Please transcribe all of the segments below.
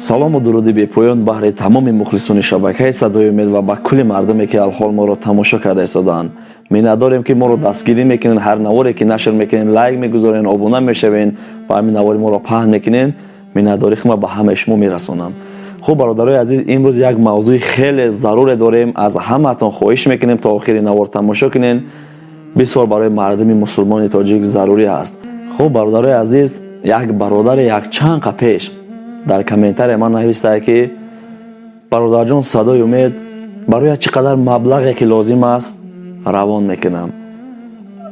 салому дуруди бепоён баҳри тамоми мухлисони шабакаи садои умед ва ба кулли мардуме ки алҳол моро тамошо карда истоданд. Миннатдорем ки моро дастгирӣ мекунед, ҳар наворе ки нашр мекунед лайк мегузоред, обуна мешавед ва ҳамин навори моро паҳн мекунед. Миннатдории худ ба ҳамаи шумо мерасонам. хуб бародарои азиз, имрӯз як мавзӯи хеле заруре дорем. Аз ҳамаатон хоҳиш мекунем то охири навор тамошо кунед. Бисёр барои мардуми мусулмони тоҷик зарурӣ аст. хуб бародарои азиз, як бародаре якчанд қа пеш дар комментария ман навистааст ки бародарҷон, садои умед барои чӣ қадар маблағе ки лозим аст равон мекунам.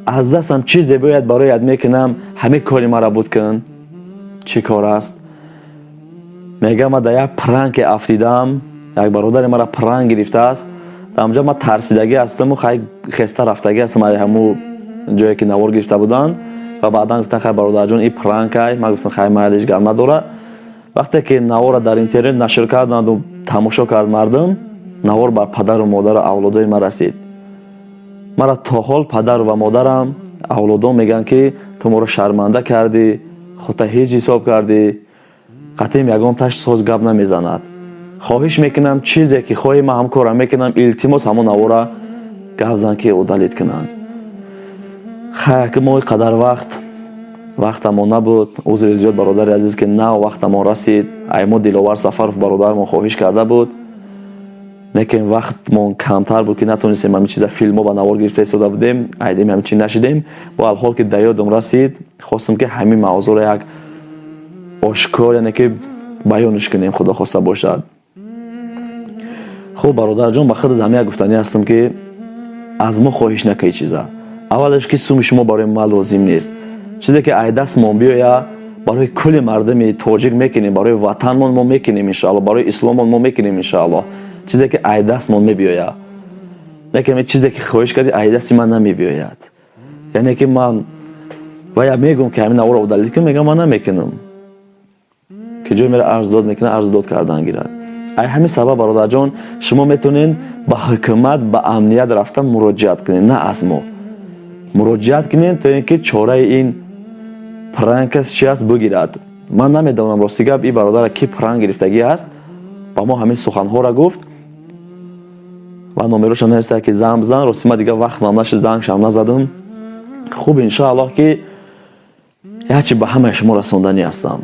Аз дастам чизе бояд барояд мекунам, ҳамин кори мара буд кун. Чӣ кор аст? мегӯям ман дар як пранке афтидам. Як бародаре мара пранк гирифтааст. дар онҷо ман тарсидагӣ ҳастам, хай хеста рафтагӣ ҳастам аз ҳамун ҷое ки навор гирифта буданд ва баъдан гуфтанд хай бародарҷон ин пранкай. ман гуфтам хай майлиш гап надорад. вақте ки навора дар интернет нашр карданду тамошо кард мардум, навор бар падару модару авлодои ман расид. мара то ҳол падару ва модарам, авлодон мегӯянд ки ту моро шарманда кардӣ, худта ҳеҷ ҳисоб кардӣ. қатъим ягон таш соз гап намезанад. хоҳиш мекунам чизе ки хоҳӣ ман ҳамкорам мекунам, илтимос ҳамон навора гап зан ки удалит кунанд. хай ки мо қадар вақтамон набуд. узри зиёд бародари азиз ки на вақтамон расид. аймон диловар сафаров бародармон хоҳиш карда буд, лекин вақтмон камтар буд ки натонистем ҳамин чиза филмо ба навор гирифта истода будем, айдем ҳамин чи нашидем. ва алҳол ки дар ёдам расид, хостам ки ҳамин мавзӯъро як ошкор, яъне ки баёнш кунем, худо хоста бошад. хуб бародарҷон, ба худат ҳамин як гуфтанӣ ҳастам ки аз мо хоҳиш накунед чиза. аввалаш ки суми шумо барои ман лозим нест. чизе ки ай дастмон биёя барои кулли мардуми тоҷик мекунем, барои ватанмон мо мекунем иншоалло, барои исломон мо мекунем иншоалло. чизе ки ай дастмон мебиёяд. лекин чизе ки хоҳиш кардӣ ай дасти ман намебиёяд. яъне ки ман вая мегӯям ки ҳамин навора удалит кун, мегӯям ман намекунам. ки ҷой мера арз дод мекунад, арз дод кардан гирад. ай ҳамин сабаб бародарҷон, шумо метонед ба ҳукумат, ба амният рафта муроҷиат кунед, на аз мо. муроҷиат кунед то ин ки чораи ин пранкас чи аст бигирад. ман намедонам рости гап ин бародара ки пранк гирифтагӣ аст. ба мо ҳамин суханҳоро гуфт ва номероша нависта ки занг бизан. рости ман дигар вақтам нашуд, зангшам назадам. хуб иншоаллоҳ ки якчи ба ҳамаи шумо расонданӣ ҳастам.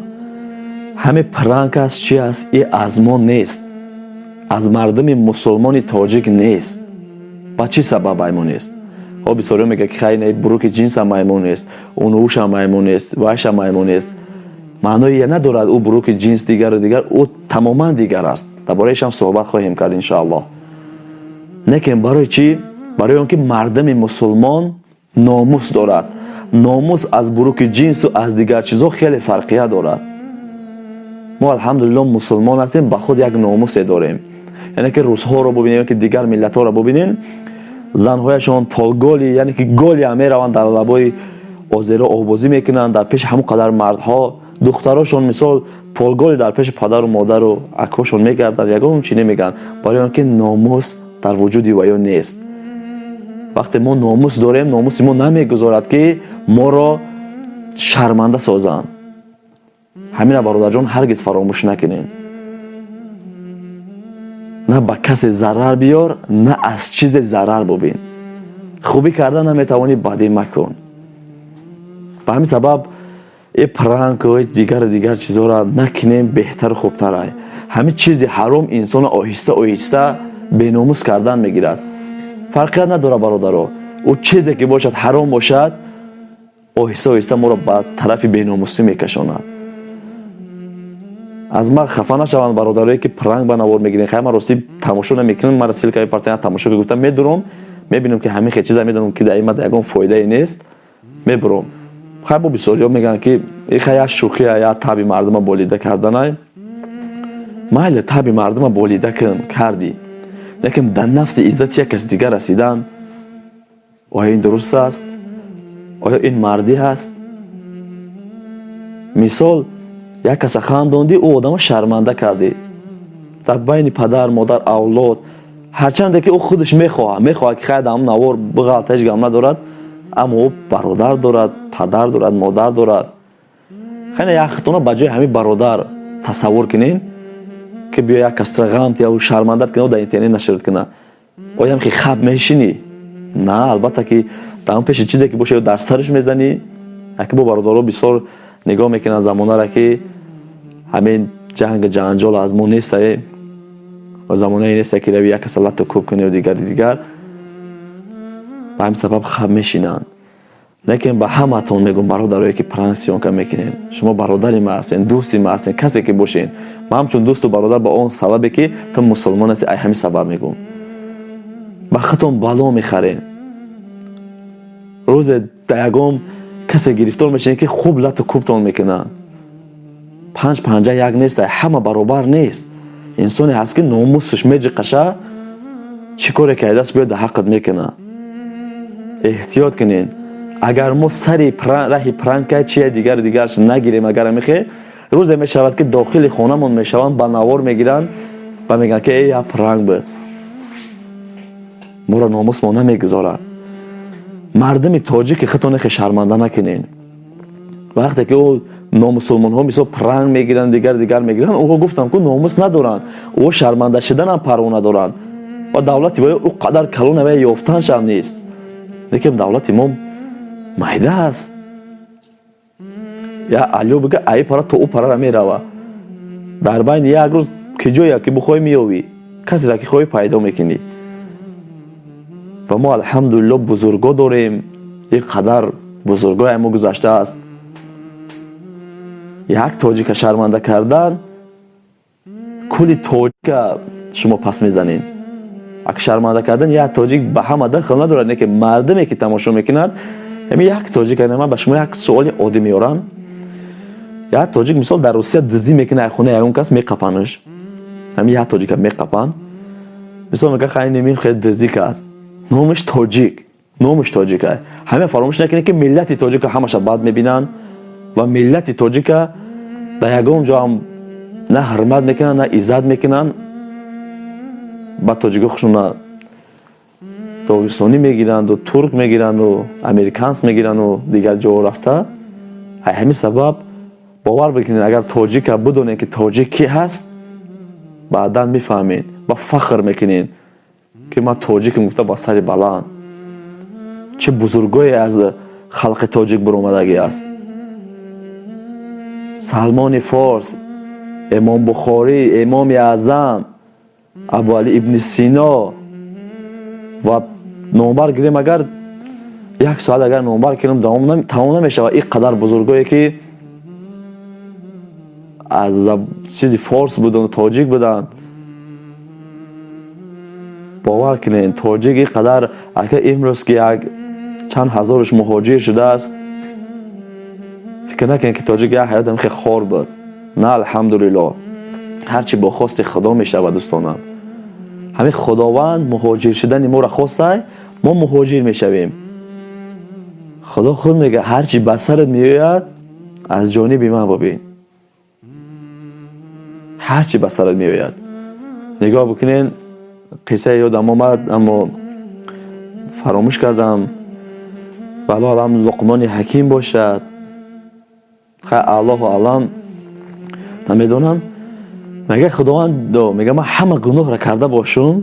ҳамин пранк аст чи аст, ин аз мо нест, аз мардуми мусулмони тоҷик нест. ба чӣ сабаб маймун нест? ҳо бисёриҳо мегӯянд ки хай буруки ҷинсам маймун нест, унушам маймун нест, вайшам маймун нест. маъное надорад ӯ буруки ҷинс дигару дигар, ӯ тамоман дигар аст. дар бораишам суҳбат хоҳем кард иншоаллоҳ. лекин барои чӣ? барои он ки мардуми мусулмон номус дорад. номус аз буруки ҷинсу аз дигар чизҳо хеле фарқият дорад. мо алҳамдулиллоҳ мусулмон ҳастем, ба худ як номусе дорем. яъне ки русҳоро бубинем, ки дигар миллатҳоро бубинем, занҳояшон полголи, яъне ки голи ҳам мераванд, дар лабои озеро овозӣ мекунанд, дар пеши ҳамон қадар мардҳо. духтарошон мисол полголи дар пеши падару модару акошон мегарданд, ягон чи намегӯянд, барои он ки номус дар вуҷуди ваё нест. вақте мо номус дорем, номуси мо намегузорад ки моро шарманда созанд. ҳамина бародарҷон ҳаргиз фаромӯш накунед. на ба касе зарар биёр, на аз чизе зарар бубин. хубӣ карда наметавонӣ, бадӣ макун. ба ҳамин сабаб ин пранку дигар чизҳоро накунем, беҳтару хубтарай. ҳамин чизи ҳаром инсона оҳиста оҳиста беномус кардан мегирад. фарқият надорад бародаро. ӯ чизе ки бошад ҳаром бошад, оҳиста оҳиста моро ба тарафи беномусӣ мекашонад. аз ман хафа нашаванд бародарое ки пранк ба навор мегирем. хай ман рости тамошо намекунам. мара силкаи партия тамошо ки гуфтам медурам, мебинам ки ҳамин хел чиза медонам ки дар ин мада ягон фоидае нест, мебурам. хай бо бисёриҳо мегӯянд ки ин хай як шӯхия, як таби мардума болида карданай. майли таби мардума болида кун, кардӣ. лекин дар нафси иззати як каси дигар расидан, оё ин дуруст аст? оё ин мардӣ аст? мисол як каса хандондӣ, ӯ одамо шарманда кардӣ дар байни падар, модар, авлод. ҳарчанде ки ӯ худаш мехоҳад ки хай дар ҳамон навор биғалта, ҳеҷ гап надорад, аммо ӯ бародар дорад, падар дорад, модар дорад. хеле яхтона ба ҷои ҳамин бародар тасаввур кунед, که بیا یک کس را غمت یا شرمندت کنه و در اینترنت نشرت کنه آیا هم که خب میشینی؟ نه البته که تمام پیش چیزی که باشه در سرش میزنی. اگه با برادرها بسیار نگاه میکنن زمانه را که همین جنگ جنجال از ما نیست و زمانه این نیست که روی یک کس لطو کوب کنه و دیگر به همین سبب خب میشینن. لیکن به همه تون میگم برادرایی که پرانسیون که میکنین شما برادری ما هستین، دوستی ما هستین، کسی که باشین ما همچون دوست و برادر با اون سببی که تو مسلمان هستی ای همین سبب میگم با خودتون بالا میخرین. روز دیگم کسی گرفتار میشین که خوب لطو کوبتون میکنن. 5 پنجه یک نیست، همه برابر نیست. انسانی هست که ناموسش میجقشه چی کاری کرده است بیاد حقت میکنه. احتیاط کنین. اگر ما سری راهی پرنگ که چیه دیگرش نگیریم اگر میخه روز میشود که داخل خونمون میشوند با نوار میگیرن و میگن که ای پرنگ بود ما را ناموس ما نمیگذارد. مردم تاجیک خودتون شرمنده نکنین. وقتی که او نامسلمان ها میسو پرنگ میگیرن دیگر میگیرن او گفتم که ناموس ندارن او شرمنده شدن هم پروا ندارن و دولتی باید او قدر کلون و یافتنش هم نیست. لیکن دولتی ما مایده است یا علیو بگه ای پرا تو او پرا را میروا در بین یک روز که جایی که بخوای میوی کسی را که خواهی پیدا میکنی. و ما الحمدلله بزرگا داریم. یک قدر بزرگای ما گذشته است. یک تاجیک شرمنده کردن کلی تاجیک شما پس میزنین. اگه شرمنده کردن یک تاجیک به همه دخل ندارد. نه که مردمی که تماشا میکنند همین یک تاجیک من به شما یک سوال عادی میارم. یک تاجیک مثال در روسیه دزدی میکنه خونه اون کس میقپنش همین یک تاجیک میقپن مثال میگه خیلی نمین خیلی دزدی کرد نامش تاجیک همه فراموش نکنه که ملت تاجیک همش بد میبینن و ملت تاجیک در یگام جا هم نه حرمت میکنن نه عزت میکنن. با تاجیک خودشون داغستانی میگیرند و ترک میگیرند و امریکانس میگیرند و دیگر جا رفته. همین سبب باور بکنین اگر تاجیک بدونین که تاجیک کی هست بعدا میفهمین و فخر میکنین که ما تاجیک گفته با سر بلند چه بزرگایی از خلق تاجیک برآمدگی است. سلمان فارس، امام بخاری، امام اعظم، ابو علی ابن سینا و نامبر گیریم اگر یک ساعت اگر نامبر کنیم تمام نمیشه. و این قدر بزرگایی که از چیزی فارس بودن و تاجیک بودن باور کنین تاجیک این قدر اگه امروز که یک چند هزارش مهاجر شده است فکر نکنین که تاجیک یک حیات هم خیلی خار بود. نه الحمدلله هرچی با خواست خدا میشه و دوستانم همین خداوند مهاجر شدن ما را خواسته ما مهاجر میشویم. خدا خود میگه هرچی به سرت میآید از جانب من ببین. هرچی به سرت میآید نگاه بکنین. قصه یادم آمد اما فراموش کردم. ولی علم لقمان حکیم باشد خیلی الله علم نمیدونم. میگه خداوند میگه من همه گناه را کرده باشم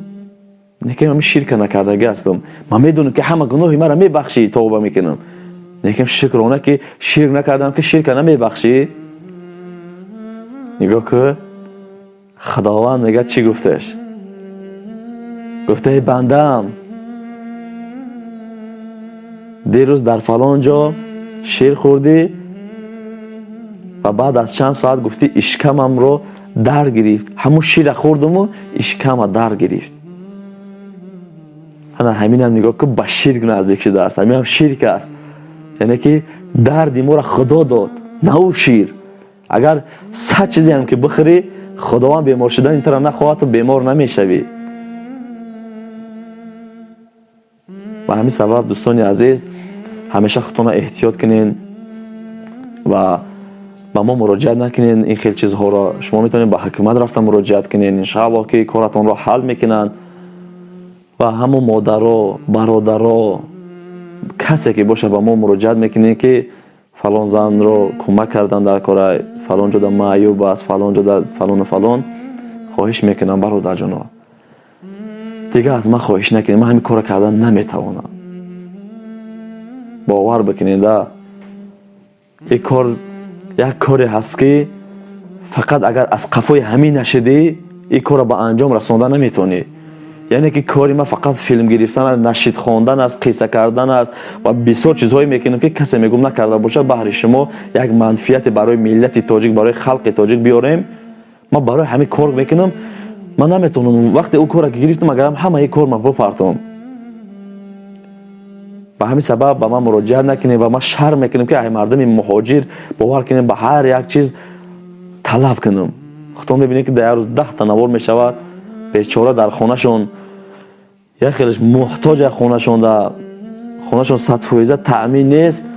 نه که من شرک نکردگی هستم. من میدونم که همه گناه مرا میبخشی توبه میکنم. نه که شکرانه که شرک نکردم که شرک نمیبخشی. نگاه که خداوند میگه چی گفتش؟ گفته ای بندم دیروز در فلان جا شیر خوردی و بعد از چند ساعت گفتی اشکمم رو در گرفت. همون شیر خوردم و اشکم در گرفت. انا همین هم نگاه که به شرک نزدیک شده است. همین هم شرک است. یعنی که دردی ما را خدا داد نه او شیر. اگر 100 چیزی هم که بخوری خداوند بیمار شدن این طرح نخواهد تو بیمار نمیشوی. و همین سبب دوستان عزیز همیشه خودتون احتیاط کنین و با ما مراجعت نکنین. این خیلی چیزها را شما میتونین با حکومت رفتن مراجعت کنین ان شاء الله که کارتون را حل میکنن. و همون مادرها برادرها کسی که باشه با ما مراجعت میکنین که فلان زن رو کمک کردن در کار فلان جا در معیوب است فلان جا در فلان خواهش میکنم برادر جانا، دیگه از من خواهش نکنید. من همین کار کردن نمیتوانم. باور بکنید این کار یک کاری هست که فقط اگر از قفای همین نشدی این کار به انجام رساندن نمیتونی. یعنی که کاری ما فقط فیلم گرفتن است، نشید خواندن است، قصه کردن است و بسیار چیزهایی میکنیم که کسی میگم نکرده باشه. بهر شما یک منفعت برای ملت تاجیک، برای خلق تاجیک بیاریم. ما برای همین کار میکنم. من نمیتونم وقتی اون کار که گرفتم اگرم همه این کار ما بپرتم. به همین سبب به من مراجعه نکنید و ما شرم میکنم که ای مردم مهاجر باور کنیم به هر یک چیز طلب کنم. خودتون میبینید که در روز 10 تنور میشود، بیچاره در خونهشون یا خیلیش محتاج خونهشون، در خونهشون 100% تأمین نیست،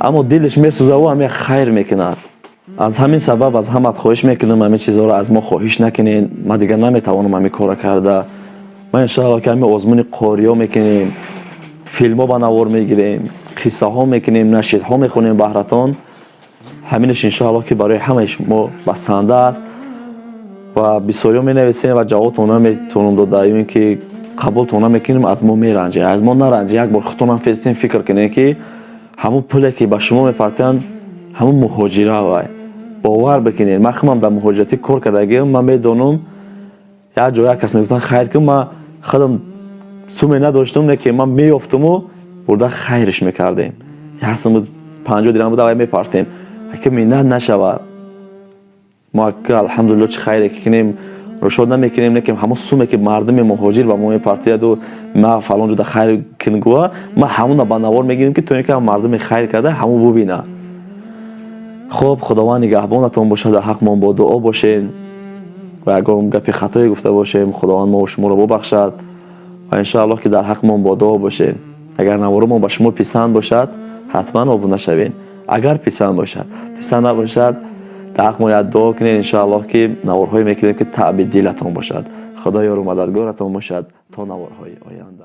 اما دلش میسوزه و همه خیر میکند. از همین سبب از همت خواهش میکنم همین چیزها رو از ما خواهش نکنین. ما دیگه نمیتوانم همین کارا کرده. ما ان شاء الله که همین آزمون قاریا میکنیم، فیلم ها بنوار میگیریم، قصه ها میکنیم، نشید ها میخونیم بهرتان. همینش ان شاء الله که برای همش ما بسنده است و بسیاری می نویسیم و جوابتون هم میتونم دادیم که قبولتون میکنیم. از ما میرنجه، از ما نرنجه. یک بار خودتون هم فکر کنید که همون پولی که به شما میپرتن همون مهاجره وای. باور بکنید من خودم در مهاجرتی کار کردم. من میدونم یا جای کس میگفتن خیر که من خودم سومی نداشتم، نه که من میافتم و برده خیرش میکردیم. یا اصلا 50 درهم بود میپرتیم که مینت نشود. ما که الحمدلله چه خیری که کنیم رشد نمیکنیم، نه که همون سومی که مردم مهاجر و ما میپرتید و ما فلان جدا خیر کنگوه ما همون با نوار میگیریم که تو اینکه مردم خیر کرده همون ببینه. خب خداوند نگهبانتون باشه، در حق ما با دعا باشین و اگر گپی خطایی گفته باشیم خداوند ما و شما رو ببخشد و ان شاء الله که در حق ما با دعا باشین. اگر نوار ما به شما پسند باشد حتما آبونه شوین. اگر پسند باشد، پسند نباشد در حق ما یاد دعا کنین ان شاء الله که نوارهایی میکنیم که تعبیر دلتون باشد. خدا یار و مددگارتون باشد تا نوارهای آینده.